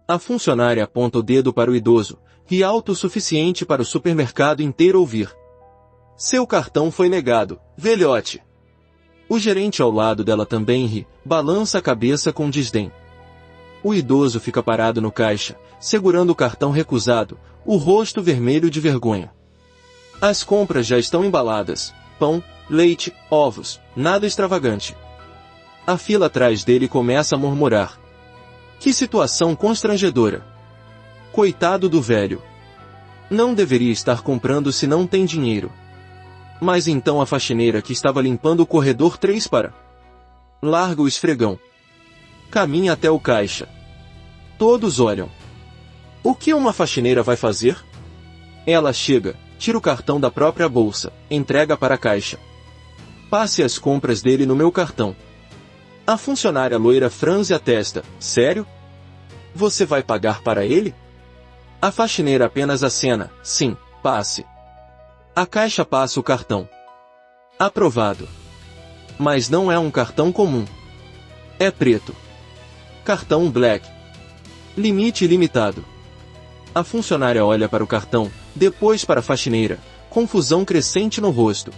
A funcionária aponta o dedo para o idoso, ri alto o suficiente para o supermercado inteiro ouvir. Seu cartão foi negado, velhote. O gerente ao lado dela também ri, balança a cabeça com desdém. O idoso fica parado no caixa, segurando o cartão recusado, o rosto vermelho de vergonha. As compras já estão embaladas: pão, leite, ovos, nada extravagante. A fila atrás dele começa a murmurar. Que situação constrangedora. Coitado do velho. Não deveria estar comprando se não tem dinheiro. Mas então a faxineira que estava limpando o corredor 3 para. Larga o esfregão. Caminha até o caixa. Todos olham. O que uma faxineira vai fazer? Ela chega, tira o cartão da própria bolsa, entrega para a caixa. Passe as compras dele no meu cartão. A funcionária loira franze a testa. Sério? Você vai pagar para ele? A faxineira apenas acena. Sim, passe. A caixa passa o cartão. Aprovado. Mas não é um cartão comum. É preto. Cartão Black. Limite ilimitado. A funcionária olha para o cartão, depois para a faxineira, confusão crescente no rosto.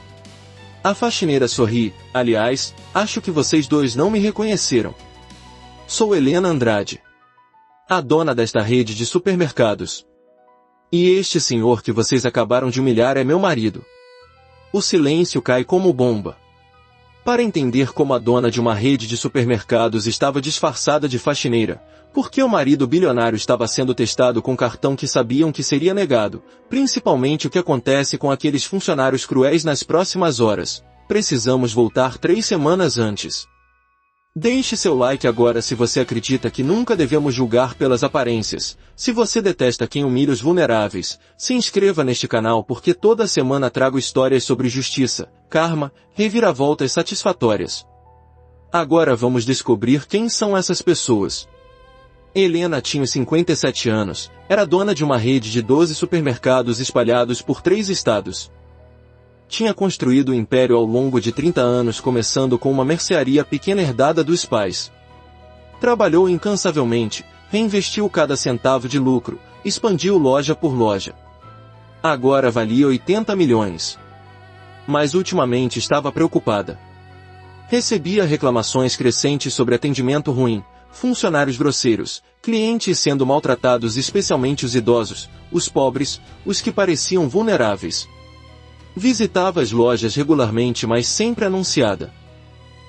A faxineira sorri. Aliás, acho que vocês dois não me reconheceram. Sou Helena Andrade, a dona desta rede de supermercados. E este senhor que vocês acabaram de humilhar é meu marido. O silêncio cai como bomba. Para entender como a dona de uma rede de supermercados estava disfarçada de faxineira, porque o marido bilionário estava sendo testado com cartão que sabiam que seria negado, principalmente o que acontece com aqueles funcionários cruéis nas próximas horas, precisamos voltar 3 semanas antes. Deixe seu like agora se você acredita que nunca devemos julgar pelas aparências. Se você detesta quem humilha os vulneráveis, se inscreva neste canal porque toda semana trago histórias sobre justiça, karma, reviravoltas satisfatórias. Agora vamos descobrir quem são essas pessoas. Helena tinha 57 anos, era dona de uma rede de 12 supermercados espalhados por 3 estados. Tinha construído o império ao longo de 30 anos, começando com uma mercearia pequena herdada dos pais. Trabalhou incansavelmente, reinvestiu cada centavo de lucro, expandiu loja por loja. Agora valia 80 milhões. Mas ultimamente estava preocupada. Recebia reclamações crescentes sobre atendimento ruim, funcionários grosseiros, clientes sendo maltratados, especialmente os idosos, os pobres, os que pareciam vulneráveis. Visitava as lojas regularmente, mas sempre anunciada.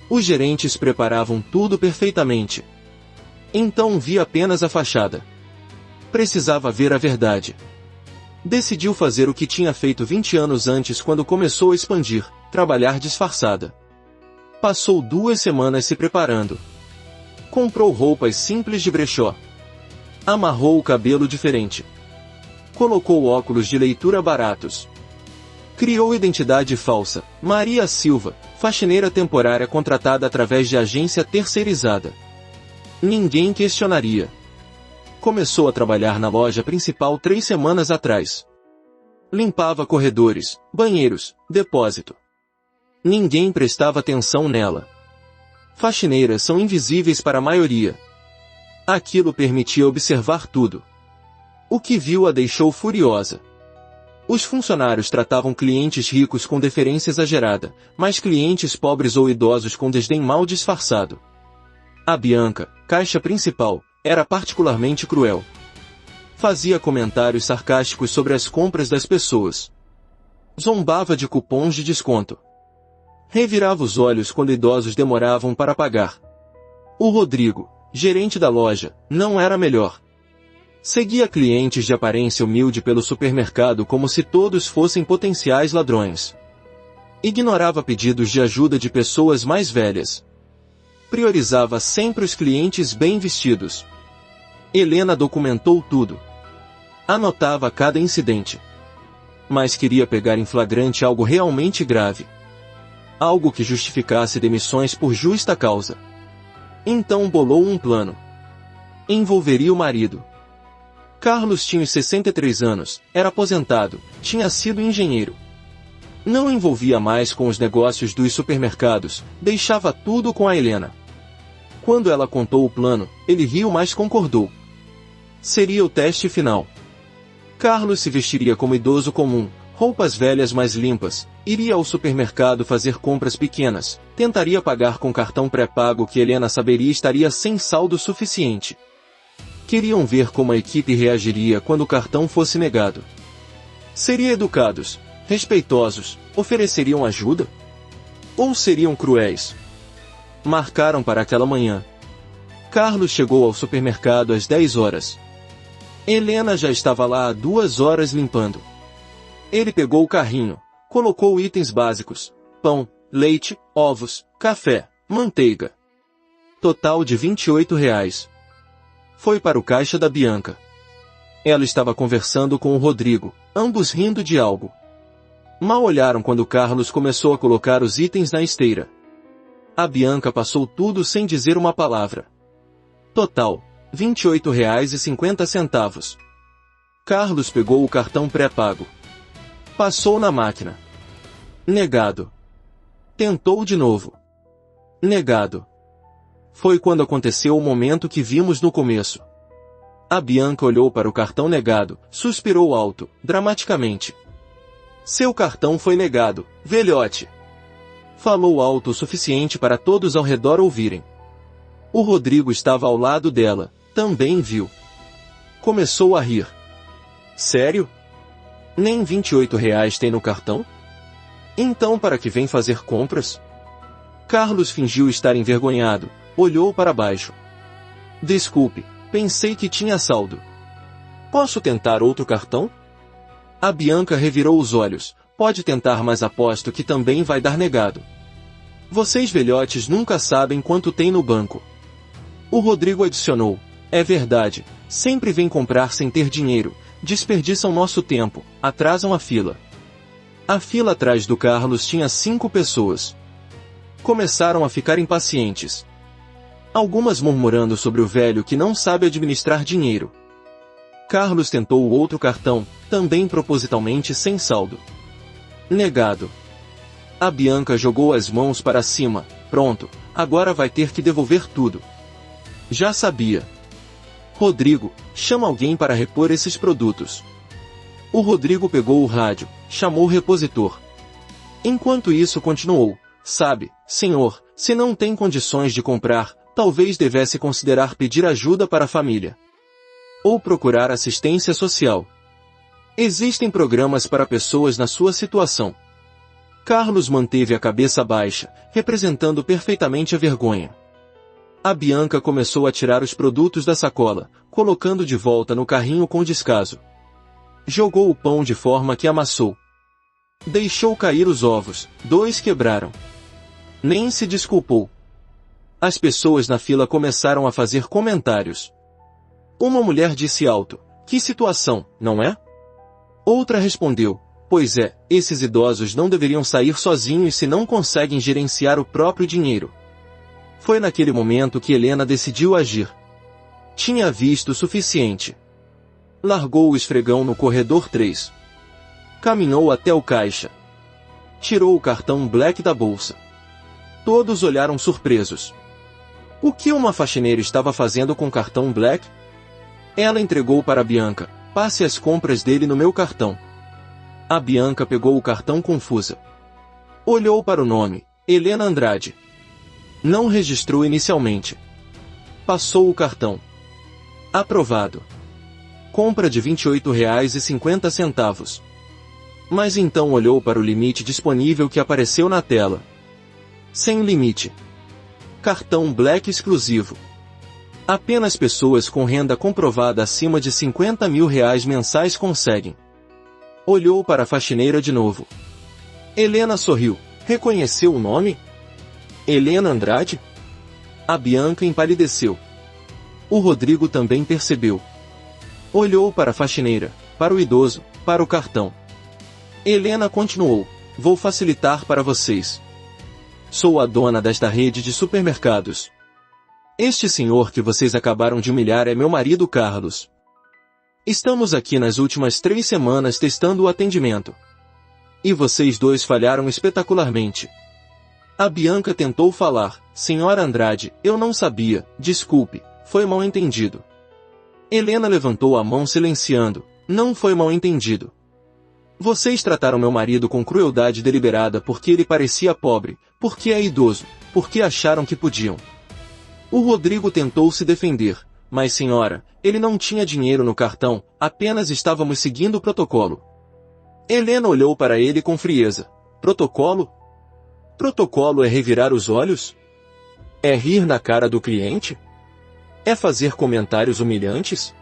Os gerentes preparavam tudo perfeitamente. Então via apenas a fachada. Precisava ver a verdade. Decidiu fazer o que tinha feito 20 anos antes quando começou a expandir, trabalhar disfarçada. Passou 2 semanas se preparando. Comprou roupas simples de brechó. Amarrou o cabelo diferente. Colocou óculos de leitura baratos. Criou identidade falsa, Maria Silva, faxineira temporária contratada através de agência terceirizada. Ninguém questionaria. Começou a trabalhar na loja principal 3 semanas atrás. Limpava corredores, banheiros, depósito. Ninguém prestava atenção nela. Faxineiras são invisíveis para a maioria. Aquilo permitia observar tudo. O que viu a deixou furiosa. Os funcionários tratavam clientes ricos com deferência exagerada, mas clientes pobres ou idosos com desdém mal disfarçado. A Bianca, caixa principal, era particularmente cruel. Fazia comentários sarcásticos sobre as compras das pessoas. Zombava de cupons de desconto. Revirava os olhos quando idosos demoravam para pagar. O Rodrigo, gerente da loja, não era melhor. Seguia clientes de aparência humilde pelo supermercado como se todos fossem potenciais ladrões. Ignorava pedidos de ajuda de pessoas mais velhas. Priorizava sempre os clientes bem vestidos. Helena documentou tudo. Anotava cada incidente. Mas queria pegar em flagrante algo realmente grave. Algo que justificasse demissões por justa causa. Então bolou um plano. Envolveria o marido. Carlos tinha 63 anos, era aposentado, tinha sido engenheiro. Não envolvia mais com os negócios dos supermercados, deixava tudo com a Helena. Quando ela contou o plano, ele riu, mas concordou. Seria o teste final. Carlos se vestiria como idoso comum, roupas velhas mais limpas, iria ao supermercado fazer compras pequenas, tentaria pagar com cartão pré-pago que Helena saberia estaria sem saldo suficiente. Queriam ver como a equipe reagiria quando o cartão fosse negado. Seriam educados, respeitosos, ofereceriam ajuda? Ou seriam cruéis? Marcaram para aquela manhã. Carlos chegou ao supermercado às 10 horas. Helena já estava lá há 2 horas limpando. Ele pegou o carrinho, colocou itens básicos, pão, leite, ovos, café, manteiga. Total de R$ 28. Foi para o caixa da Bianca. Ela estava conversando com o Rodrigo, ambos rindo de algo. Mal olharam quando Carlos começou a colocar os itens na esteira. A Bianca passou tudo sem dizer uma palavra. Total, R$ 28,50. Carlos pegou o cartão pré-pago. Passou na máquina. Negado. Tentou de novo. Negado. Foi quando aconteceu o momento que vimos no começo. A Bianca olhou para o cartão negado, suspirou alto, dramaticamente. Seu cartão foi negado, velhote. Falou alto o suficiente para todos ao redor ouvirem. O Rodrigo estava ao lado dela, também viu. Começou a rir. Sério? Nem R$ 28 tem no cartão? Então para que vem fazer compras? Carlos fingiu estar envergonhado, olhou para baixo. Desculpe, pensei que tinha saldo. Posso tentar outro cartão? A Bianca revirou os olhos. Pode tentar, mas aposto que também vai dar negado. Vocês velhotes nunca sabem quanto tem no banco. O Rodrigo adicionou. É verdade, sempre vem comprar sem ter dinheiro, desperdiçam nosso tempo, atrasam a fila. A fila atrás do Carlos tinha 5 pessoas. Começaram a ficar impacientes. Algumas murmurando sobre o velho que não sabe administrar dinheiro. Carlos tentou o outro cartão, também propositalmente sem saldo. Negado. A Bianca jogou as mãos para cima. Pronto, agora vai ter que devolver tudo. Já sabia. Rodrigo, chama alguém para repor esses produtos. O Rodrigo pegou o rádio, chamou o repositor. Enquanto isso continuou. Sabe, senhor, se não tem condições de comprar, talvez devesse considerar pedir ajuda para a família. Ou procurar assistência social. Existem programas para pessoas na sua situação. Carlos manteve a cabeça baixa, representando perfeitamente a vergonha. A Bianca começou a tirar os produtos da sacola, colocando de volta no carrinho com descaso. Jogou o pão de forma que amassou. Deixou cair os ovos, 2 quebraram. Nem se desculpou. As pessoas na fila começaram a fazer comentários. Uma mulher disse alto, que situação, não é? Outra respondeu, pois é, esses idosos não deveriam sair sozinhos se não conseguem gerenciar o próprio dinheiro. Foi naquele momento que Helena decidiu agir. Tinha visto o suficiente. Largou o esfregão no corredor 3. Caminhou até o caixa. Tirou o cartão Black da bolsa. Todos olharam surpresos. O que uma faxineira estava fazendo com o cartão Black? Ela entregou para Bianca. Passe as compras dele no meu cartão. A Bianca pegou o cartão confusa. Olhou para o nome, Helena Andrade. Não registrou inicialmente. Passou o cartão. Aprovado. Compra de R$ 28,50. Mas então olhou para o limite disponível que apareceu na tela. Sem limite. Cartão Black exclusivo. Apenas pessoas com renda comprovada acima de R$ 50 mil mensais conseguem. Olhou para a faxineira de novo. Helena sorriu. Reconheceu o nome? Helena Andrade? A Bianca empalideceu. O Rodrigo também percebeu. Olhou para a faxineira, para o idoso, para o cartão. Helena continuou. Vou facilitar para vocês. Sou a dona desta rede de supermercados. Este senhor que vocês acabaram de humilhar é meu marido Carlos. Estamos aqui nas últimas 3 semanas testando o atendimento. E vocês dois falharam espetacularmente. A Bianca tentou falar. Senhora Andrade, eu não sabia, desculpe, foi mal entendido. Helena levantou a mão silenciando. Não foi mal entendido. Vocês trataram meu marido com crueldade deliberada porque ele parecia pobre, porque é idoso, porque acharam que podiam. O Rodrigo tentou se defender. Mas senhora, ele não tinha dinheiro no cartão, apenas estávamos seguindo o protocolo. Helena olhou para ele com frieza. Protocolo? Protocolo é revirar os olhos? É rir na cara do cliente? É fazer comentários humilhantes?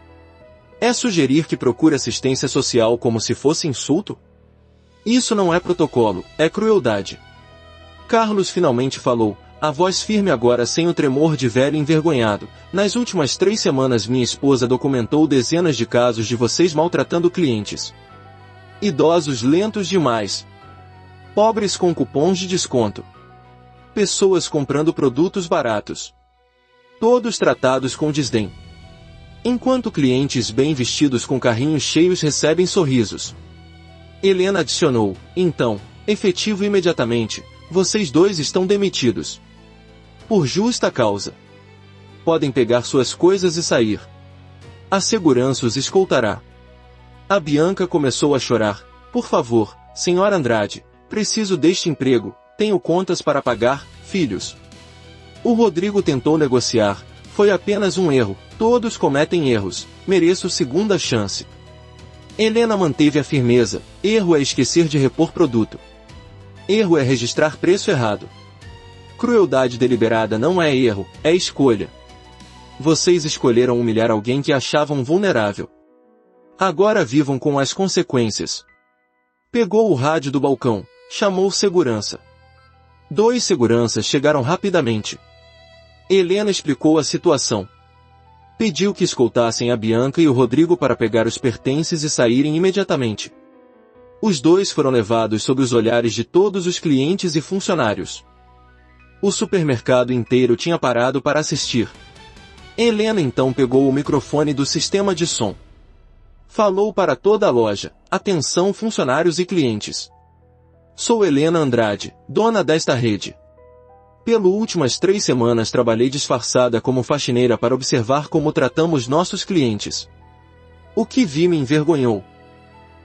É sugerir que procure assistência social como se fosse insulto? Isso não é protocolo, é crueldade. Carlos finalmente falou, a voz firme agora sem o tremor de velho envergonhado. Nas últimas 3 semanas minha esposa documentou dezenas de casos de vocês maltratando clientes. Idosos lentos demais. Pobres com cupons de desconto. Pessoas comprando produtos baratos. Todos tratados com desdém. Enquanto clientes bem vestidos com carrinhos cheios recebem sorrisos. Helena adicionou, então, efetivo imediatamente, vocês dois estão demitidos. Por justa causa. Podem pegar suas coisas e sair. A segurança os escoltará. A Bianca começou a chorar. Por favor, senhora Andrade, preciso deste emprego, tenho contas para pagar, filhos. O Rodrigo tentou negociar. Foi apenas um erro, todos cometem erros, mereço segunda chance. Helena manteve a firmeza, erro é esquecer de repor produto. Erro é registrar preço errado. Crueldade deliberada não é erro, é escolha. Vocês escolheram humilhar alguém que achavam vulnerável. Agora vivam com as consequências. Pegou o rádio do balcão, chamou segurança. 2 seguranças chegaram rapidamente. Helena explicou a situação. Pediu que escoltassem a Bianca e o Rodrigo para pegar os pertences e saírem imediatamente. Os 2 foram levados sob os olhares de todos os clientes e funcionários. O supermercado inteiro tinha parado para assistir. Helena então pegou o microfone do sistema de som. Falou para toda a loja, atenção funcionários e clientes. Sou Helena Andrade, dona desta rede. Pelas últimas 3 semanas trabalhei disfarçada como faxineira para observar como tratamos nossos clientes. O que vi me envergonhou.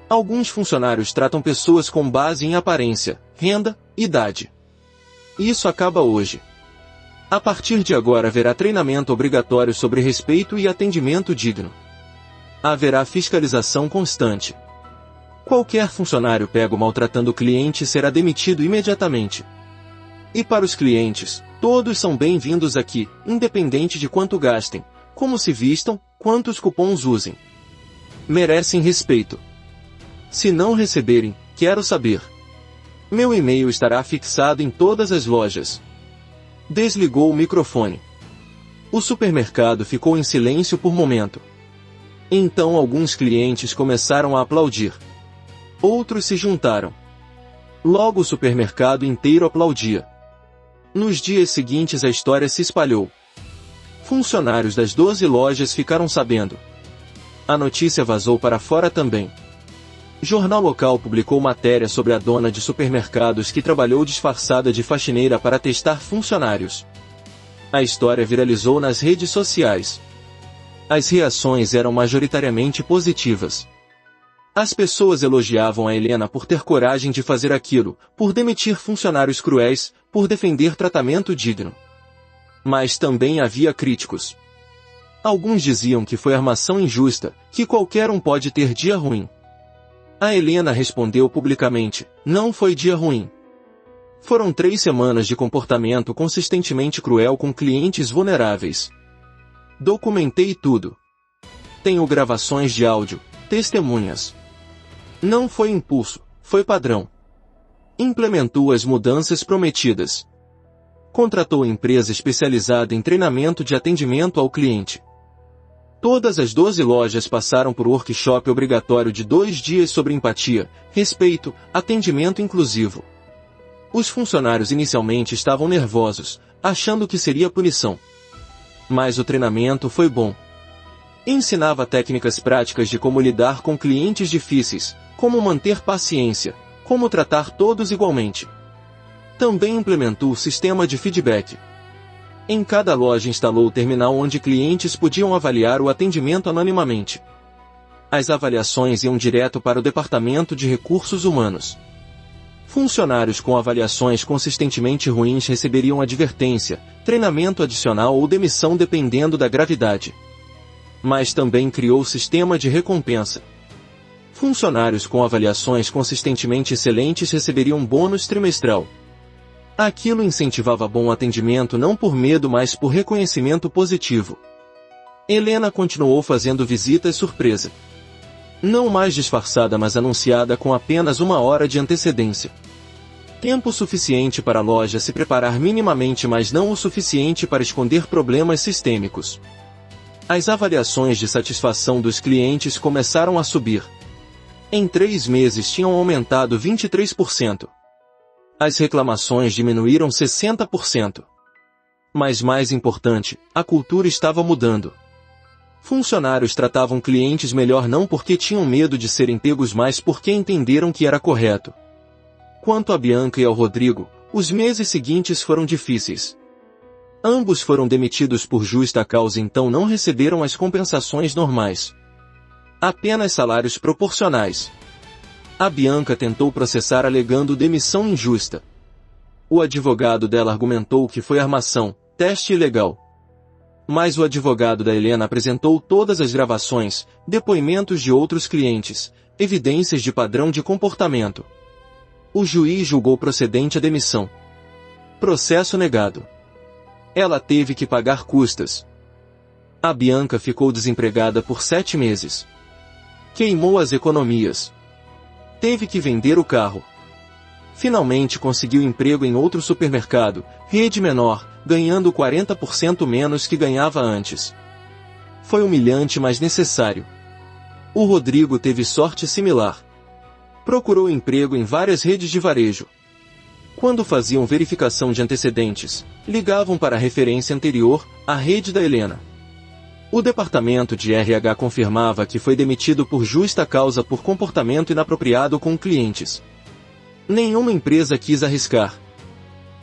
Alguns funcionários tratam pessoas com base em aparência, renda, idade. Isso acaba hoje. A partir de agora haverá treinamento obrigatório sobre respeito e atendimento digno. Haverá fiscalização constante. Qualquer funcionário pego maltratando o cliente será demitido imediatamente. E para os clientes, todos são bem-vindos aqui, independente de quanto gastem, como se vistam, quantos cupons usem. Merecem respeito. Se não receberem, quero saber. Meu e-mail estará fixado em todas as lojas. Desligou o microfone. O supermercado ficou em silêncio por momento. Então alguns clientes começaram a aplaudir. Outros se juntaram. Logo o supermercado inteiro aplaudia. Nos dias seguintes a história se espalhou. Funcionários das 12 lojas ficaram sabendo. A notícia vazou para fora também. Jornal local publicou matéria sobre a dona de supermercados que trabalhou disfarçada de faxineira para testar funcionários. A história viralizou nas redes sociais. As reações eram majoritariamente positivas. As pessoas elogiavam a Helena por ter coragem de fazer aquilo, por demitir funcionários cruéis, por defender tratamento digno. Mas também havia críticos. Alguns diziam que foi armação injusta, que qualquer um pode ter dia ruim. A Helena respondeu publicamente, não foi dia ruim. Foram 3 semanas de comportamento consistentemente cruel com clientes vulneráveis. Documentei tudo. Tenho gravações de áudio, testemunhas. Não foi impulso, foi padrão. Implementou as mudanças prometidas. Contratou empresa especializada em treinamento de atendimento ao cliente. Todas as 12 lojas passaram por workshop obrigatório de 2 dias sobre empatia, respeito, atendimento inclusivo. Os funcionários inicialmente estavam nervosos, achando que seria punição. Mas o treinamento foi bom. Ensinava técnicas práticas de como lidar com clientes difíceis, como manter paciência, como tratar todos igualmente. Também implementou o sistema de feedback. Em cada loja instalou o terminal onde clientes podiam avaliar o atendimento anonimamente. As avaliações iam direto para o departamento de recursos humanos. Funcionários com avaliações consistentemente ruins receberiam advertência, treinamento adicional ou demissão dependendo da gravidade. Mas também criou sistema de recompensa. Funcionários com avaliações consistentemente excelentes receberiam bônus trimestral. Aquilo incentivava bom atendimento não por medo mas por reconhecimento positivo. Helena continuou fazendo visitas surpresa. Não mais disfarçada mas anunciada com apenas 1 hora de antecedência. Tempo suficiente para a loja se preparar minimamente mas não o suficiente para esconder problemas sistêmicos. As avaliações de satisfação dos clientes começaram a subir. Em 3 meses tinham aumentado 23%. As reclamações diminuíram 60%. Mas mais importante, a cultura estava mudando. Funcionários tratavam clientes melhor não porque tinham medo de serem pegos mas porque entenderam que era correto. Quanto a Bianca e ao Rodrigo, os meses seguintes foram difíceis. Ambos foram demitidos por justa causa então não receberam as compensações normais. Apenas salários proporcionais. A Bianca tentou processar alegando demissão injusta. O advogado dela argumentou que foi armação, teste ilegal. Mas o advogado da Helena apresentou todas as gravações, depoimentos de outros clientes, evidências de padrão de comportamento. O juiz julgou procedente a demissão. Processo negado. Ela teve que pagar custas. A Bianca ficou desempregada por 7 meses. Queimou as economias. Teve que vender o carro. Finalmente conseguiu emprego em outro supermercado, rede menor, ganhando 40% menos que ganhava antes. Foi humilhante mas necessário. O Rodrigo teve sorte similar. Procurou emprego em várias redes de varejo. Quando faziam verificação de antecedentes, ligavam para a referência anterior, a rede da Helena. O departamento de RH confirmava que foi demitido por justa causa por comportamento inapropriado com clientes. Nenhuma empresa quis arriscar.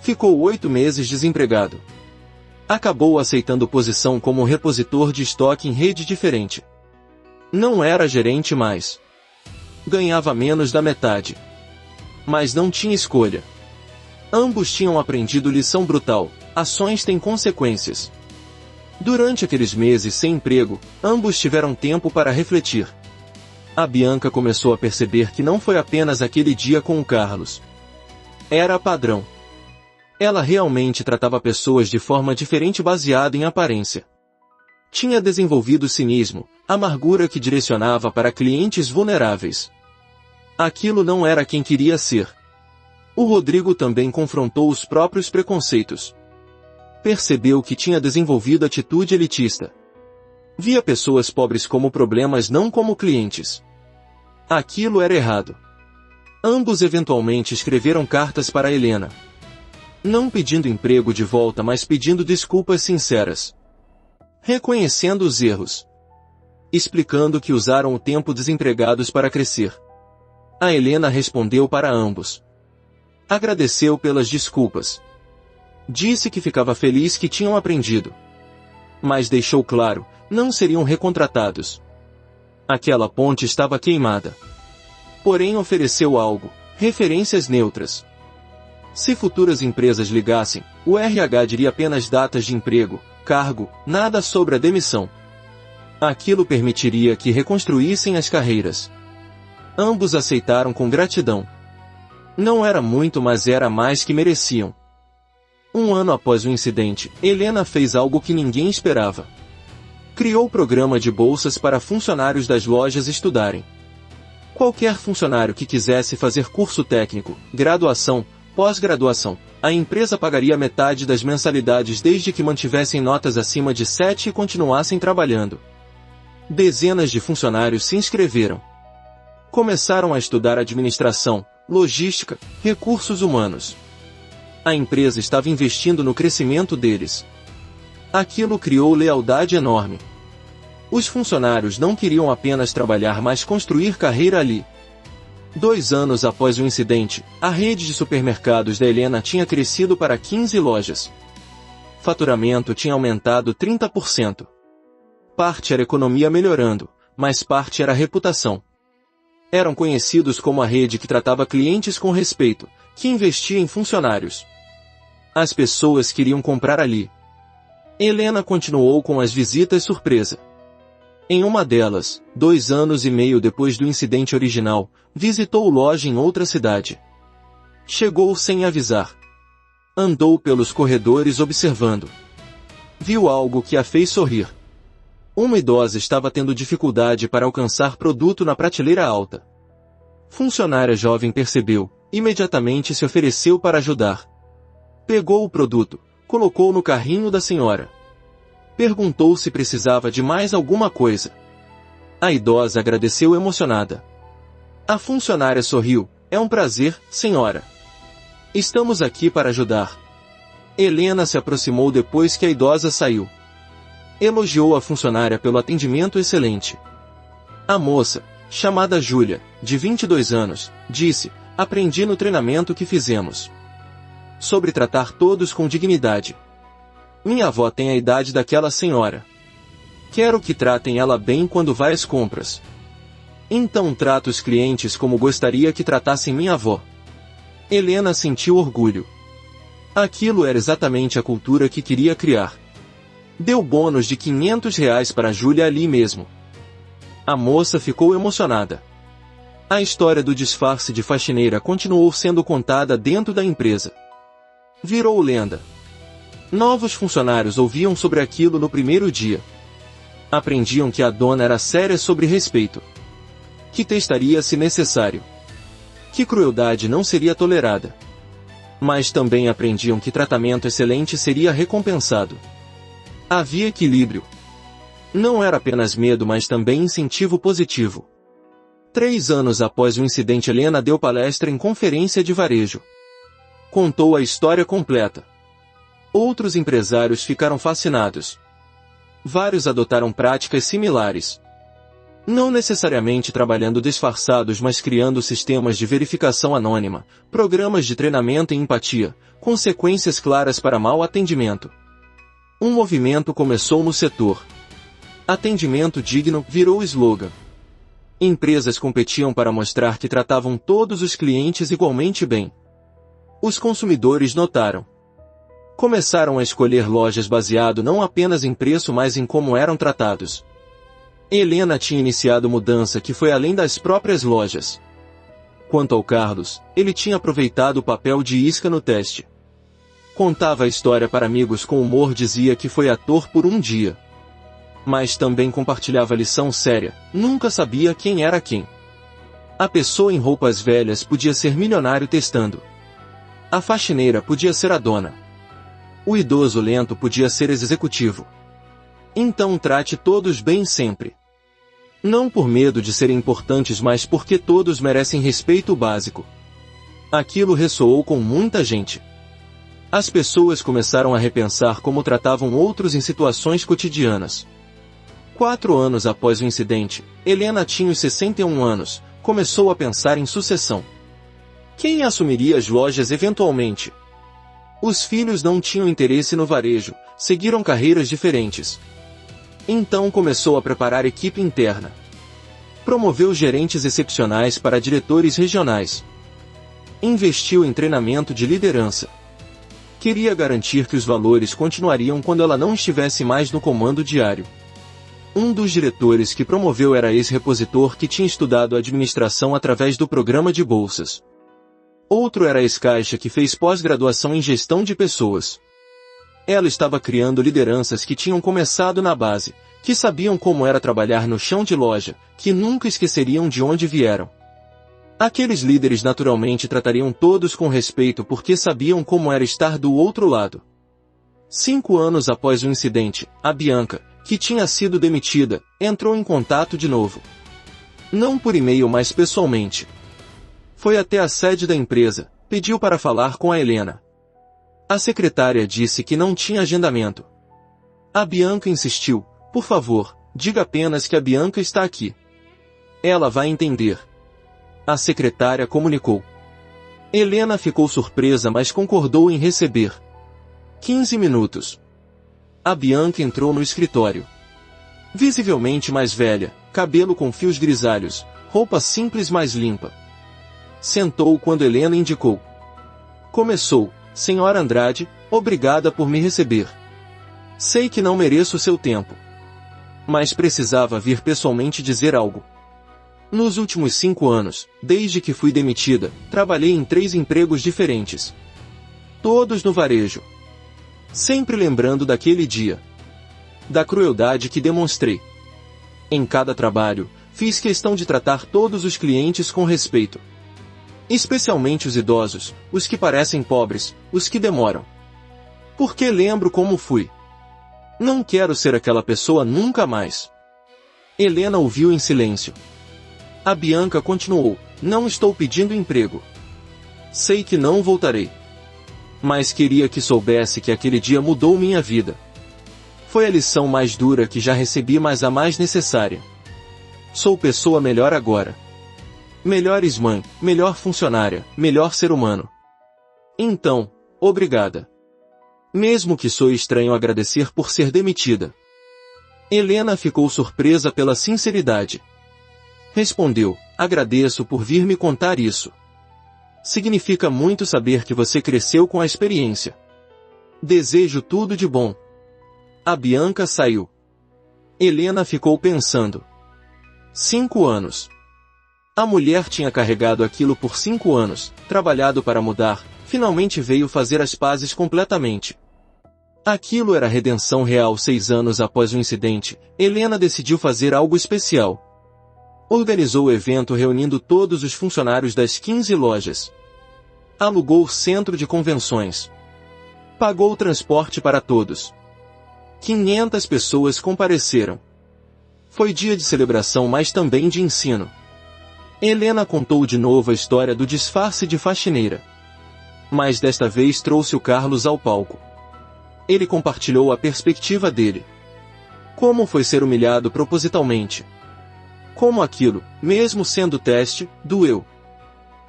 Ficou 8 meses desempregado. Acabou aceitando posição como repositor de estoque em rede diferente. Não era gerente mais. Ganhava menos da metade. Mas não tinha escolha. Ambos tinham aprendido lição brutal: ações têm consequências. Durante aqueles meses sem emprego, ambos tiveram tempo para refletir. A Bianca começou a perceber que não foi apenas aquele dia com o Carlos. Era padrão. Ela realmente tratava pessoas de forma diferente baseada em aparência. Tinha desenvolvido cinismo, amargura que direcionava para clientes vulneráveis. Aquilo não era quem queria ser. O Rodrigo também confrontou os próprios preconceitos. Percebeu que tinha desenvolvido atitude elitista. Via pessoas pobres como problemas não como clientes. Aquilo era errado. Ambos eventualmente escreveram cartas para Helena. Não pedindo emprego de volta mas pedindo desculpas sinceras. Reconhecendo os erros. Explicando que usaram o tempo desempregados para crescer. A Helena respondeu para ambos. Agradeceu pelas desculpas. Disse que ficava feliz que tinham aprendido. Mas deixou claro, não seriam recontratados. Aquela ponte estava queimada. Porém ofereceu algo, referências neutras. Se futuras empresas ligassem, o RH diria apenas datas de emprego, cargo, nada sobre a demissão. Aquilo permitiria que reconstruíssem as carreiras. Ambos aceitaram com gratidão. Não era muito mas era mais que mereciam. 1 ano após o incidente, Helena fez algo que ninguém esperava. Criou programa de bolsas para funcionários das lojas estudarem. Qualquer funcionário que quisesse fazer curso técnico, graduação, pós-graduação, a empresa pagaria metade das mensalidades desde que mantivessem notas acima de 7 e continuassem trabalhando. Dezenas de funcionários se inscreveram. Começaram a estudar administração, logística, recursos humanos. A empresa estava investindo no crescimento deles. Aquilo criou lealdade enorme. Os funcionários não queriam apenas trabalhar mas construir carreira ali. 2 anos após o incidente, a rede de supermercados da Helena tinha crescido para 15 lojas. faturamento tinha aumentado 30%. Parte era economia melhorando, mas parte era reputação. Eram conhecidos como a rede que tratava clientes com respeito, que investia em funcionários. As pessoas queriam comprar ali. Helena continuou com as visitas surpresa. Em uma delas, 2 anos e meio depois do incidente original, visitou loja em outra cidade. Chegou sem avisar. Andou pelos corredores observando. Viu algo que a fez sorrir. Uma idosa estava tendo dificuldade para alcançar produto na prateleira alta. Funcionária jovem percebeu, imediatamente se ofereceu para ajudar. Pegou o produto, colocou no carrinho da senhora. Perguntou se precisava de mais alguma coisa. A idosa agradeceu emocionada. A funcionária sorriu, é um prazer, senhora. Estamos aqui para ajudar. Helena se aproximou depois que a idosa saiu. Elogiou a funcionária pelo atendimento excelente. A moça, chamada Júlia, de 22 anos, disse, aprendi no treinamento que fizemos sobre tratar todos com dignidade. Minha avó tem a idade daquela senhora. Quero que tratem ela bem quando vai às compras. Então trato os clientes como gostaria que tratassem minha avó. Helena sentiu orgulho. Aquilo era exatamente a cultura que queria criar. Deu bônus de R$ 500 para Júlia ali mesmo. A moça ficou emocionada. A história do disfarce de faxineira continuou sendo contada dentro da empresa. Virou lenda. Novos funcionários ouviam sobre aquilo no primeiro dia. Aprendiam que a dona era séria sobre respeito. Que testaria se necessário. Que crueldade não seria tolerada. Mas também aprendiam que tratamento excelente seria recompensado. Havia equilíbrio. Não era apenas medo, mas também incentivo positivo. 3 anos após o incidente, Helena deu palestra em conferência de varejo. Contou a história completa. Outros empresários ficaram fascinados. Vários adotaram práticas similares. Não necessariamente trabalhando disfarçados, mas criando sistemas de verificação anônima, programas de treinamento em empatia, consequências claras para mau atendimento. Um movimento começou no setor. Atendimento digno virou slogan. Empresas competiam para mostrar que tratavam todos os clientes igualmente bem. Os consumidores notaram. Começaram a escolher lojas baseado não apenas em preço, mas em como eram tratados. Helena tinha iniciado mudança que foi além das próprias lojas. Quanto ao Carlos, ele tinha aproveitado o papel de isca no teste. Contava a história para amigos com humor, dizia que foi ator por um dia. Mas também compartilhava a lição séria, nunca sabia quem era quem. A pessoa em roupas velhas podia ser milionário testando. A faxineira podia ser a dona. O idoso lento podia ser executivo. Então trate todos bem sempre. Não por medo de serem importantes, mas porque todos merecem respeito básico. Aquilo ressoou com muita gente. As pessoas começaram a repensar como tratavam outros em situações cotidianas. 4 anos após o incidente, Helena tinha os 61 anos, começou a pensar em sucessão. Quem assumiria as lojas eventualmente? Os filhos não tinham interesse no varejo, seguiram carreiras diferentes. Então começou a preparar equipe interna. Promoveu gerentes excepcionais para diretores regionais. Investiu em treinamento de liderança. Queria garantir que os valores continuariam quando ela não estivesse mais no comando diário. Um dos diretores que promoveu era ex-repositor que tinha estudado administração através do programa de bolsas. Outro era ex-caixa que fez pós-graduação em gestão de pessoas. Ela estava criando lideranças que tinham começado na base, que sabiam como era trabalhar no chão de loja, que nunca esqueceriam de onde vieram. Aqueles líderes naturalmente tratariam todos com respeito porque sabiam como era estar do outro lado. 5 anos após o incidente, a Bianca, que tinha sido demitida, entrou em contato de novo. Não por e-mail, mas pessoalmente. Foi até a sede da empresa, pediu para falar com a Helena. A secretária disse que não tinha agendamento. A Bianca insistiu, por favor, diga apenas que a Bianca está aqui. Ela vai entender. A secretária comunicou. Helena ficou surpresa, mas concordou em receber. 15 minutos. A Bianca entrou no escritório. Visivelmente mais velha, cabelo com fios grisalhos, roupa simples mais limpa. Sentou quando Helena indicou. Começou: Senhora Andrade, obrigada por me receber. Sei que não mereço seu tempo. Mas precisava vir pessoalmente dizer algo. Nos últimos 5 anos, desde que fui demitida, trabalhei em 3 empregos diferentes. Todos no varejo. Sempre lembrando daquele dia. Da crueldade que demonstrei. Em cada trabalho, fiz questão de tratar todos os clientes com respeito. Especialmente os idosos, os que parecem pobres, os que demoram. Porque lembro como fui. Não quero ser aquela pessoa nunca mais. Helena ouviu em silêncio. A Bianca continuou: Não estou pedindo emprego. Sei que não voltarei. Mas queria que soubesse que aquele dia mudou minha vida. Foi a lição mais dura que já recebi, mas a mais necessária. Sou pessoa melhor agora. Melhores mãe, melhor funcionária, melhor ser humano. Então, obrigada. Mesmo que sou estranho agradecer por ser demitida. Helena ficou surpresa pela sinceridade. Respondeu: Agradeço por vir me contar isso. Significa muito saber que você cresceu com a experiência. Desejo tudo de bom. A Bianca saiu. Helena ficou pensando. 5 anos. A mulher tinha carregado aquilo por 5 anos, trabalhado para mudar, finalmente veio fazer as pazes completamente. Aquilo era redenção real. 6 anos após o incidente, Helena decidiu fazer algo especial. Organizou o evento reunindo todos os funcionários das 15 lojas. Alugou o centro de convenções. Pagou o transporte para todos. 500 pessoas compareceram. Foi dia de celebração, mas também de ensino. Helena contou de novo a história do disfarce de faxineira. Mas desta vez trouxe o Carlos ao palco. Ele compartilhou a perspectiva dele. Como foi ser humilhado propositalmente. Como aquilo, mesmo sendo teste, doeu.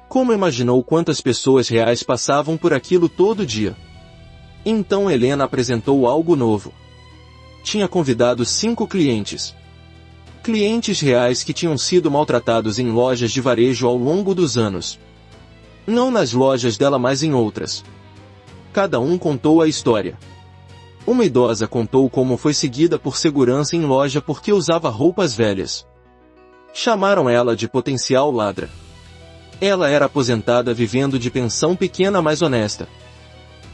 Como imaginou quantas pessoas reais passavam por aquilo todo dia. Então Helena apresentou algo novo. Tinha convidado 5 clientes. Clientes reais que tinham sido maltratados em lojas de varejo ao longo dos anos. Não nas lojas dela, mas em outras. Cada um contou a história. Uma idosa contou como foi seguida por segurança em loja porque usava roupas velhas. Chamaram ela de potencial ladra. Ela era aposentada vivendo de pensão pequena, mas honesta.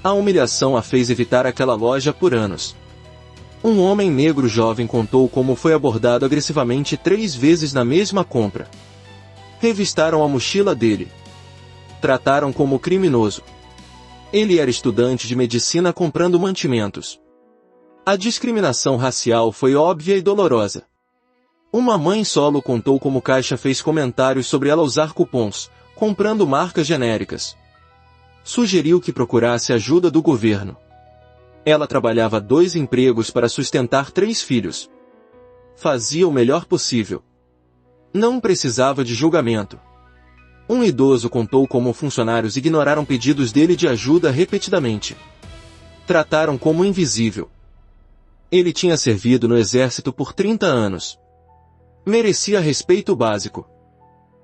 A humilhação a fez evitar aquela loja por anos. Um homem negro jovem contou como foi abordado agressivamente 3 vezes na mesma compra. Revistaram a mochila dele. Trataram como criminoso. Ele era estudante de medicina comprando mantimentos. A discriminação racial foi óbvia e dolorosa. Uma mãe solo contou como o caixa fez comentários sobre ela usar cupons, comprando marcas genéricas. Sugeriu que procurasse ajuda do governo. Ela trabalhava 2 empregos para sustentar 3 filhos. Fazia o melhor possível. Não precisava de julgamento. Um idoso contou como funcionários ignoraram pedidos dele de ajuda repetidamente. Trataram como invisível. Ele tinha servido no exército por 30 anos. Merecia respeito básico.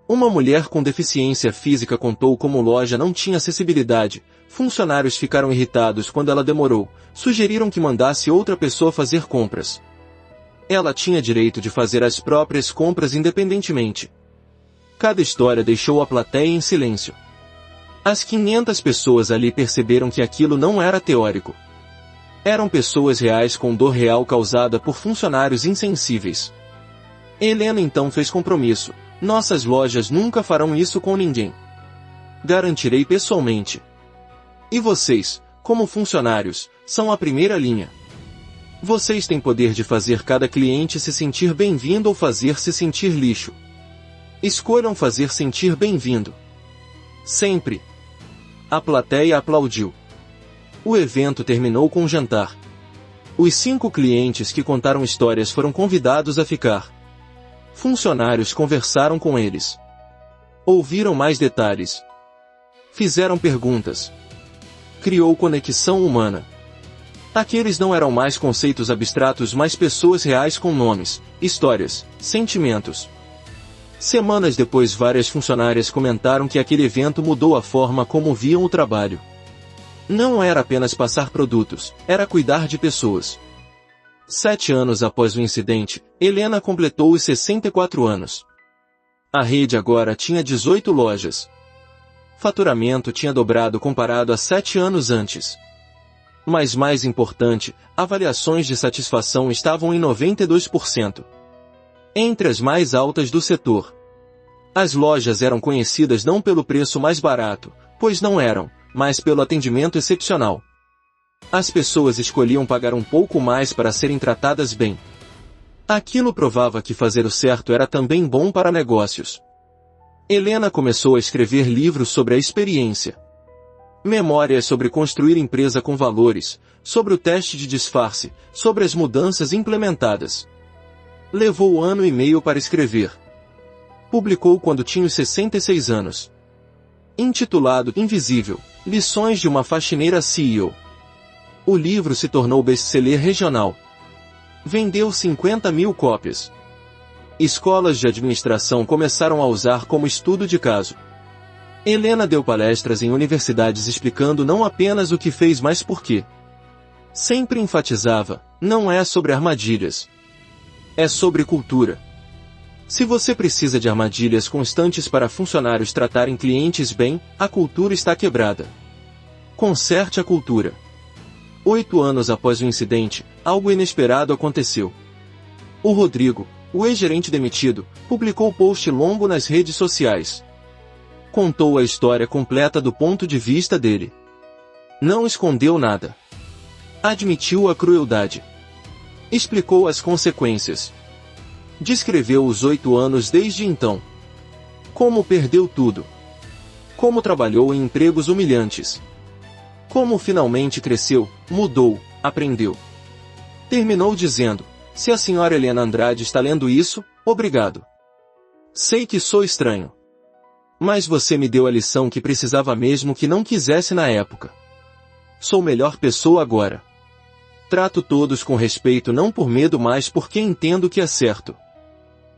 Uma mulher com deficiência física contou como loja não tinha acessibilidade. Funcionários ficaram irritados quando ela demorou, sugeriram que mandasse outra pessoa fazer compras. Ela tinha direito de fazer as próprias compras independentemente. Cada história deixou a plateia em silêncio. As 500 pessoas ali perceberam que aquilo não era teórico. Eram pessoas reais com dor real causada por funcionários insensíveis. Helena então fez compromisso. Nossas lojas nunca farão isso com ninguém. Garantirei pessoalmente. E vocês, como funcionários, são a primeira linha. Vocês têm poder de fazer cada cliente se sentir bem-vindo ou fazer se sentir lixo. Escolham fazer sentir bem-vindo. Sempre. A plateia aplaudiu. O evento terminou com um jantar. Os 5 clientes que contaram histórias foram convidados a ficar. Funcionários conversaram com eles. Ouviram mais detalhes. Fizeram perguntas. Criou conexão humana. Aqueles não eram mais conceitos abstratos, mas pessoas reais com nomes, histórias, sentimentos. Semanas depois, várias funcionárias comentaram que aquele evento mudou a forma como viam o trabalho. Não era apenas passar produtos, era cuidar de pessoas. 7 anos após o incidente, Helena completou os 64 anos. A rede agora tinha 18 lojas. Faturamento tinha dobrado comparado a 7 anos antes. Mas mais importante, avaliações de satisfação estavam em 92%. Entre as mais altas do setor. As lojas eram conhecidas não pelo preço mais barato, pois não eram, mas pelo atendimento excepcional. As pessoas escolhiam pagar um pouco mais para serem tratadas bem. Aquilo provava que fazer o certo era também bom para negócios. Helena começou a escrever livros sobre a experiência. Memórias sobre construir empresa com valores, sobre o teste de disfarce, sobre as mudanças implementadas. Levou 1 ano e meio para escrever. Publicou quando tinha os 66 anos. Intitulado Invisível, Lições de uma Faxineira CEO. O livro se tornou best-seller regional. Vendeu 50 mil cópias. Escolas de administração começaram a usar como estudo de caso. Helena deu palestras em universidades explicando não apenas o que fez, mas por quê. Sempre enfatizava, não é sobre armadilhas. É sobre cultura. Se você precisa de armadilhas constantes para funcionários tratarem clientes bem, a cultura está quebrada. Conserte a cultura. 8 anos após o incidente, algo inesperado aconteceu. O Rodrigo, o ex-gerente demitido, publicou post longo nas redes sociais. Contou a história completa do ponto de vista dele. Não escondeu nada. Admitiu a crueldade. Explicou as consequências. Descreveu os 8 anos desde então. Como perdeu tudo. Como trabalhou em empregos humilhantes. Como finalmente cresceu, mudou, aprendeu. Terminou dizendo, se a senhora Helena Andrade está lendo isso, obrigado. Sei que sou estranho. Mas você me deu a lição que precisava mesmo que não quisesse na época. Sou melhor pessoa agora. Trato todos com respeito não por medo, mas porque entendo que é certo.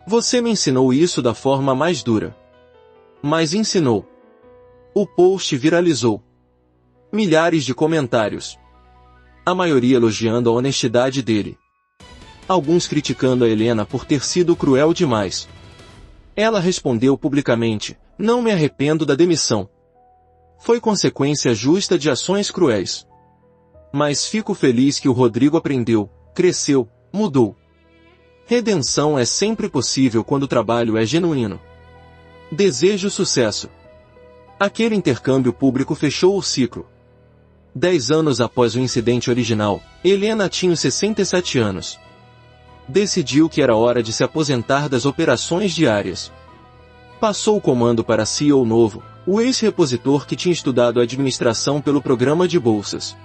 Você me ensinou isso da forma mais dura. Mas ensinou. O post viralizou. Milhares de comentários. A maioria elogiando a honestidade dele. Alguns criticando a Helena por ter sido cruel demais. Ela respondeu publicamente, não me arrependo da demissão. Foi consequência justa de ações cruéis. Mas fico feliz que o Rodrigo aprendeu, cresceu, mudou. Redenção é sempre possível quando o trabalho é genuíno. Desejo sucesso. Aquele intercâmbio público fechou o ciclo. 10 anos após o incidente original, Helena tinha 67 anos. Decidiu que era hora de se aposentar das operações diárias. Passou o comando para CEO novo, o ex-repositor que tinha estudado administração pelo programa de bolsas.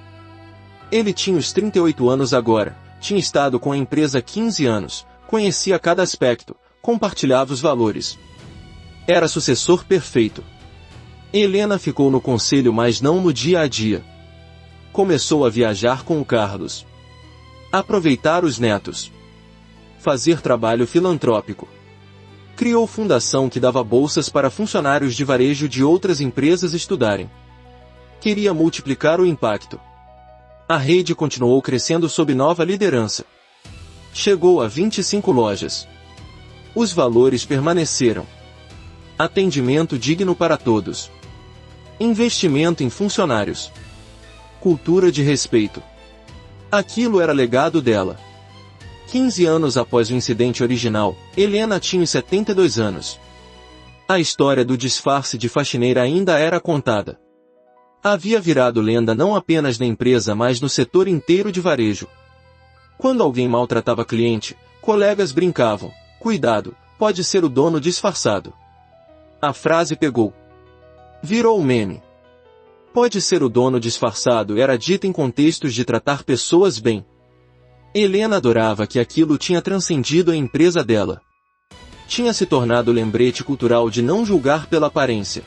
Ele tinha os 38 anos agora, tinha estado com a empresa 15 anos, conhecia cada aspecto, compartilhava os valores. Era sucessor perfeito. Helena ficou no conselho, mas não no dia a dia. Começou a viajar com o Carlos. Aproveitar os netos. Fazer trabalho filantrópico. Criou fundação que dava bolsas para funcionários de varejo de outras empresas estudarem. Queria multiplicar o impacto. A rede continuou crescendo sob nova liderança. Chegou a 25 lojas. Os valores permaneceram. Atendimento digno para todos. Investimento em funcionários. Cultura de respeito. Aquilo era legado dela. 15 anos após o incidente original, Helena tinha 72 anos. A história do disfarce de faxineira ainda era contada. Havia virado lenda não apenas na empresa, mas no setor inteiro de varejo. Quando alguém maltratava cliente, colegas brincavam, cuidado, pode ser o dono disfarçado. A frase pegou. Virou meme. Pode ser o dono disfarçado era dita em contextos de tratar pessoas bem. Helena adorava que aquilo tinha transcendido a empresa dela. Tinha se tornado o lembrete cultural de não julgar pela aparência.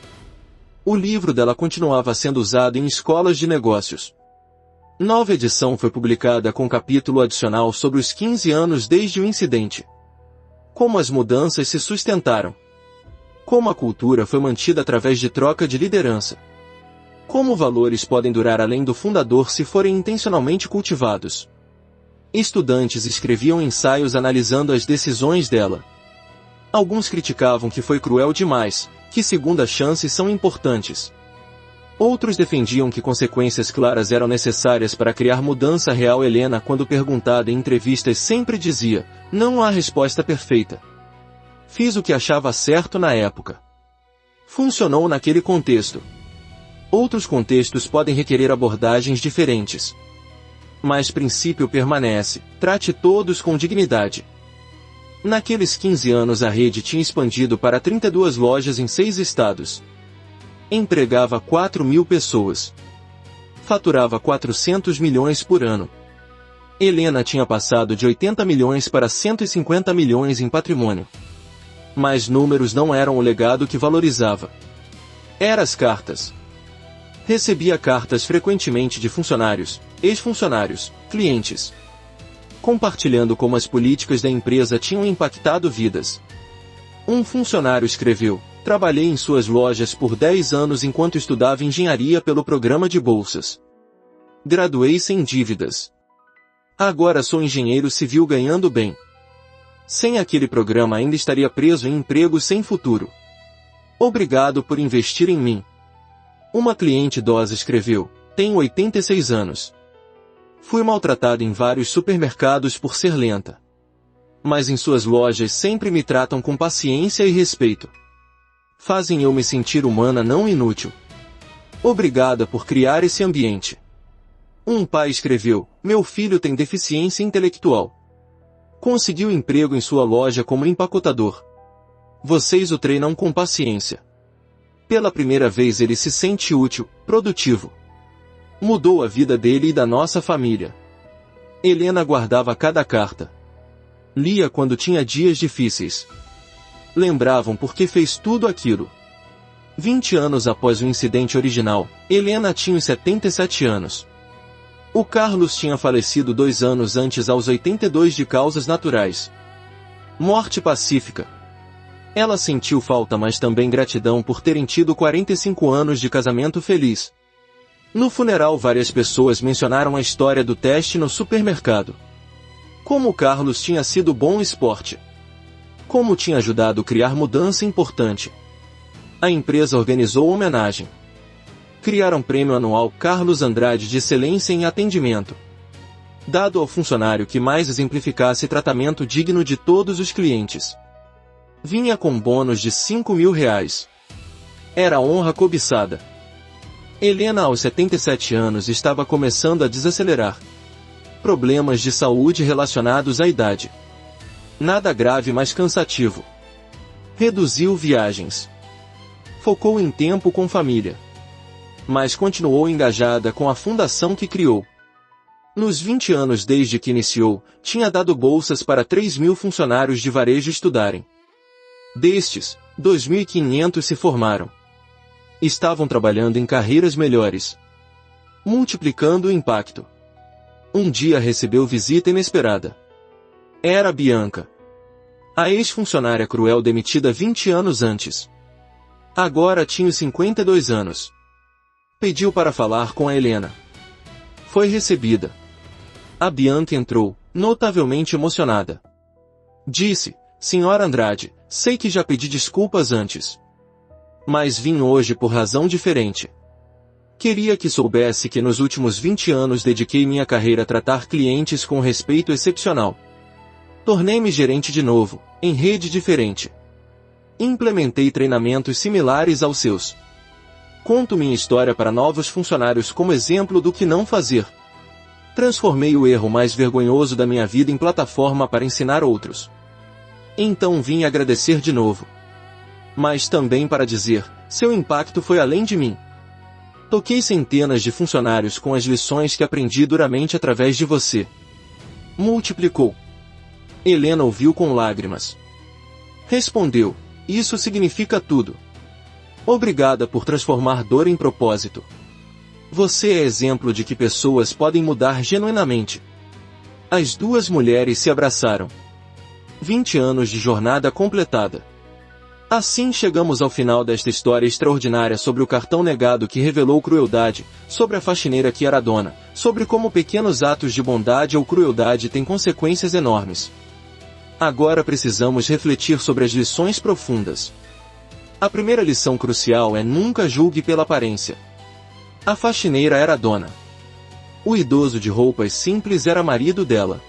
O livro dela continuava sendo usado em escolas de negócios. Nova edição foi publicada com capítulo adicional sobre os 15 anos desde o incidente. Como as mudanças se sustentaram. Como a cultura foi mantida através de troca de liderança. Como valores podem durar além do fundador se forem intencionalmente cultivados. Estudantes escreviam ensaios analisando as decisões dela. Alguns criticavam que foi cruel demais, que segundas chances são importantes. Outros defendiam que consequências claras eram necessárias para criar mudança real. Helena, quando perguntada em entrevistas, sempre dizia: não há resposta perfeita. Fiz o que achava certo na época. Funcionou naquele contexto. Outros contextos podem requerer abordagens diferentes. Mas princípio permanece: trate todos com dignidade. Naqueles 15 anos a rede tinha expandido para 32 lojas em 6 estados. Empregava 4.000 pessoas. Faturava 400 milhões por ano. Helena tinha passado de 80 milhões para 150 milhões em patrimônio. Mas números não eram o legado que valorizava. Eram as cartas. Recebia cartas frequentemente de funcionários, ex-funcionários, clientes, compartilhando como as políticas da empresa tinham impactado vidas. Um funcionário escreveu: trabalhei em suas lojas por 10 anos enquanto estudava engenharia pelo programa de bolsas. Graduei sem dívidas. Agora sou engenheiro civil ganhando bem. Sem aquele programa ainda estaria preso em empregos sem futuro. Obrigado por investir em mim. Uma cliente idosa escreveu: tenho 86 anos. Fui maltratado em vários supermercados por ser lenta. Mas em suas lojas sempre me tratam com paciência e respeito. Fazem eu me sentir humana, não inútil. Obrigada por criar esse ambiente. Um pai escreveu: meu filho tem deficiência intelectual. Conseguiu emprego em sua loja como empacotador. Vocês o treinam com paciência. Pela primeira vez ele se sente útil, produtivo. Mudou a vida dele e da nossa família. Helena guardava cada carta. Lia quando tinha dias difíceis. Lembravam por que fez tudo aquilo. 20 anos após o incidente original, Helena tinha uns 77 anos. O Carlos tinha falecido 2 anos antes, aos 82, de causas naturais. Morte pacífica. Ela sentiu falta, mas também gratidão por terem tido 45 anos de casamento feliz. No funeral, várias pessoas mencionaram a história do teste no supermercado. Como o Carlos tinha sido bom esporte. Como tinha ajudado a criar mudança importante. A empresa organizou homenagem. Criaram prêmio anual Carlos Andrade de excelência em atendimento, dado ao funcionário que mais exemplificasse tratamento digno de todos os clientes. Vinha com bônus de R$5.000. Era a honra cobiçada. Helena, aos 77 anos, estava começando a desacelerar. Problemas de saúde relacionados à idade. Nada grave, mas cansativo. Reduziu viagens. Focou em tempo com família. Mas continuou engajada com a fundação que criou. Nos 20 anos desde que iniciou, tinha dado bolsas para 3.000 funcionários de varejo estudarem. Destes, 2.500 se formaram. Estavam trabalhando em carreiras melhores, multiplicando o impacto. Um dia recebeu visita inesperada. Era Bianca, a ex-funcionária cruel demitida 20 anos antes. Agora tinha 52 anos. Pediu para falar com a Helena. Foi recebida. A Bianca entrou, notavelmente emocionada. Disse: Senhora Andrade, sei que já pedi desculpas antes. Mas vim hoje por razão diferente. Queria que soubesse que nos últimos 20 anos dediquei minha carreira a tratar clientes com respeito excepcional. Tornei-me gerente de novo, em rede diferente. Implementei treinamentos similares aos seus. Conto minha história para novos funcionários como exemplo do que não fazer. Transformei o erro mais vergonhoso da minha vida em plataforma para ensinar outros. Então vim agradecer de novo. Mas também para dizer: seu impacto foi além de mim. Toquei centenas de funcionários com as lições que aprendi duramente através de você. Multiplicou. Helena ouviu com lágrimas. Respondeu: isso significa tudo. Obrigada por transformar dor em propósito. Você é exemplo de que pessoas podem mudar genuinamente. As duas mulheres se abraçaram. 20 anos de jornada completada. Assim chegamos ao final desta história extraordinária sobre o cartão negado que revelou crueldade, sobre a faxineira que era a dona, sobre como pequenos atos de bondade ou crueldade têm consequências enormes. Agora precisamos refletir sobre as lições profundas. A primeira lição crucial é: nunca julgue pela aparência. A faxineira era a dona. O idoso de roupas simples era marido dela.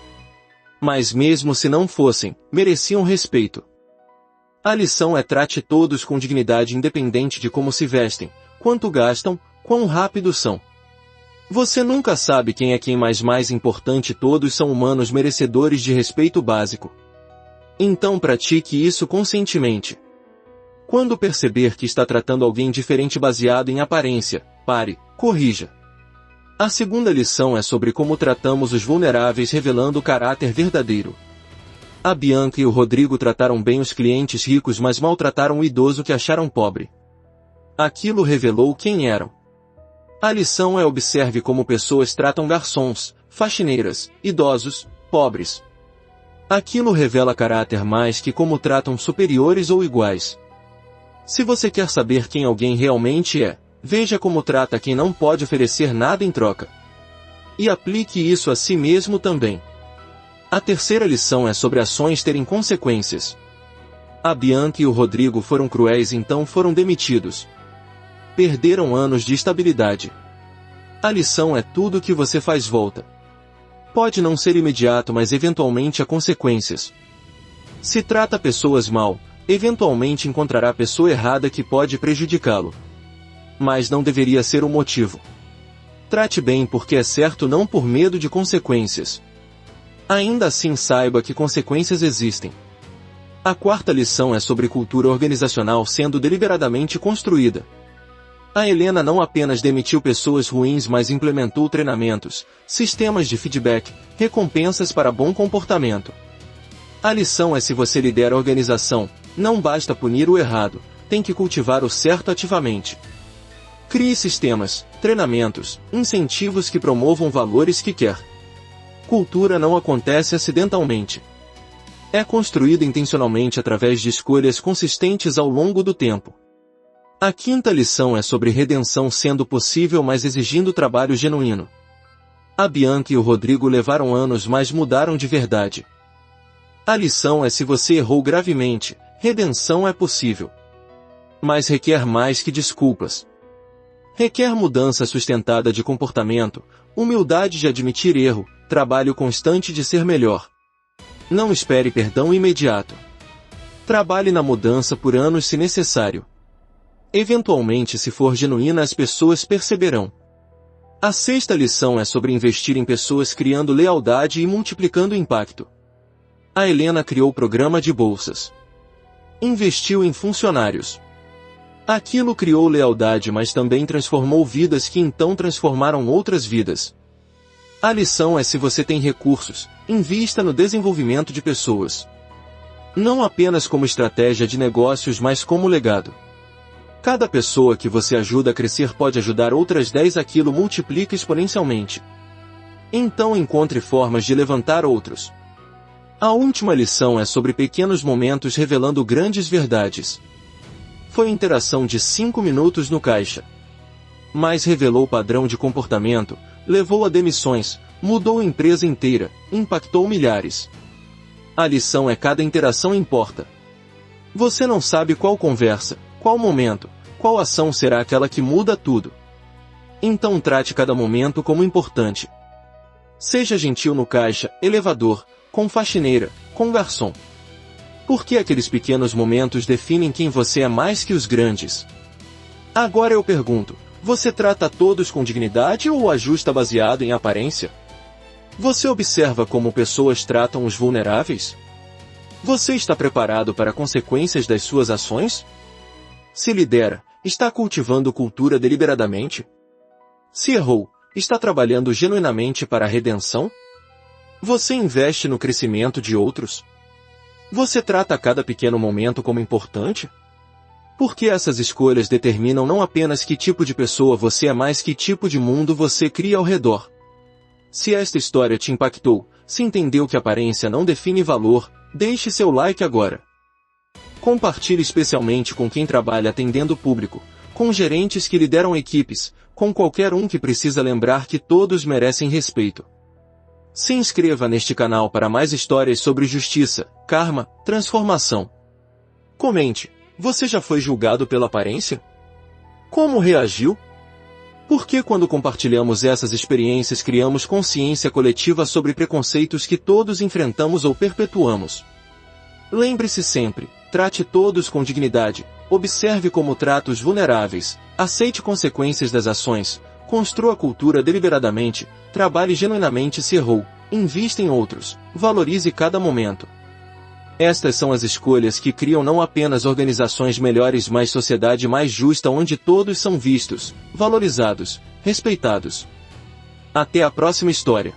Mas mesmo se não fossem, mereciam respeito. A lição é: trate todos com dignidade independente de como se vestem, quanto gastam, quão rápidos são. Você nunca sabe quem é quem, mais importante, todos são humanos merecedores de respeito básico. Então pratique isso conscientemente. Quando perceber que está tratando alguém diferente baseado em aparência, pare, corrija. A segunda lição é sobre como tratamos os vulneráveis, revelando o caráter verdadeiro. A Bianca e o Rodrigo trataram bem os clientes ricos, mas maltrataram o idoso que acharam pobre. Aquilo revelou quem eram. A lição é: observe como pessoas tratam garçons, faxineiras, idosos, pobres. Aquilo revela caráter mais que como tratam superiores ou iguais. Se você quer saber quem alguém realmente é, veja como trata quem não pode oferecer nada em troca. E aplique isso a si mesmo também. A terceira lição é sobre ações terem consequências. A Bianca e o Rodrigo foram cruéis, então foram demitidos. Perderam anos de estabilidade. A lição é: tudo que você faz volta. Pode não ser imediato, mas eventualmente há consequências. Se trata pessoas mal, eventualmente encontrará a pessoa errada que pode prejudicá-lo. Mas não deveria ser o motivo. Trate bem porque é certo, não por medo de consequências. Ainda assim, saiba que consequências existem. A quarta lição é sobre cultura organizacional sendo deliberadamente construída. A Helena não apenas demitiu pessoas ruins, mas implementou treinamentos, sistemas de feedback, recompensas para bom comportamento. A lição é: se você lidera a organização, não basta punir o errado, tem que cultivar o certo ativamente. Crie sistemas, treinamentos, incentivos que promovam valores que quer. Cultura não acontece acidentalmente. É construída intencionalmente através de escolhas consistentes ao longo do tempo. A quinta lição é sobre redenção sendo possível, mas exigindo trabalho genuíno. A Bianca e o Rodrigo levaram anos, mas mudaram de verdade. A lição é: se você errou gravemente, redenção é possível. Mas requer mais que desculpas. Requer mudança sustentada de comportamento, humildade de admitir erro, trabalho constante de ser melhor. Não espere perdão imediato. Trabalhe na mudança por anos se necessário. Eventualmente, se for genuína, as pessoas perceberão. A sexta lição é sobre investir em pessoas, criando lealdade e multiplicando o impacto. A Helena criou o programa de bolsas. Investiu em funcionários. Aquilo criou lealdade, mas também transformou vidas que então transformaram outras vidas. A lição é: se você tem recursos, invista no desenvolvimento de pessoas. Não apenas como estratégia de negócios, mas como legado. Cada pessoa que você ajuda a crescer pode ajudar outras 10, aquilo multiplica exponencialmente. Então encontre formas de levantar outros. A última lição é sobre pequenos momentos revelando grandes verdades. Foi interação de 5 minutos no caixa. Mas revelou padrão de comportamento, levou a demissões, mudou a empresa inteira, impactou milhares. A lição é: cada interação importa. Você não sabe qual conversa, qual momento, qual ação será aquela que muda tudo. Então trate cada momento como importante. Seja gentil no caixa, elevador, com faxineira, com garçom. Porque aqueles pequenos momentos definem quem você é mais que os grandes. Agora eu pergunto: você trata todos com dignidade ou ajusta baseado em aparência? Você observa como pessoas tratam os vulneráveis? Você está preparado para consequências das suas ações? Se lidera, está cultivando cultura deliberadamente? Se errou, está trabalhando genuinamente para a redenção? Você investe no crescimento de outros? Você trata cada pequeno momento como importante? Porque essas escolhas determinam não apenas que tipo de pessoa você é, mas que tipo de mundo você cria ao redor. Se esta história te impactou, se entendeu que aparência não define valor, deixe seu like agora. Compartilhe especialmente com quem trabalha atendendo o público, com gerentes que lideram equipes, com qualquer um que precisa lembrar que todos merecem respeito. Se inscreva neste canal para mais histórias sobre justiça, karma, transformação. Comente, você já foi julgado pela aparência? Como reagiu? Porque quando compartilhamos essas experiências criamos consciência coletiva sobre preconceitos que todos enfrentamos ou perpetuamos. Lembre-se sempre, trate todos com dignidade, observe como trata os vulneráveis, aceite consequências das ações, construa cultura deliberadamente, trabalhe genuinamente se errou, invista em outros, valorize cada momento. Estas são as escolhas que criam não apenas organizações melhores, mas sociedade mais justa onde todos são vistos, valorizados, respeitados. Até a próxima história.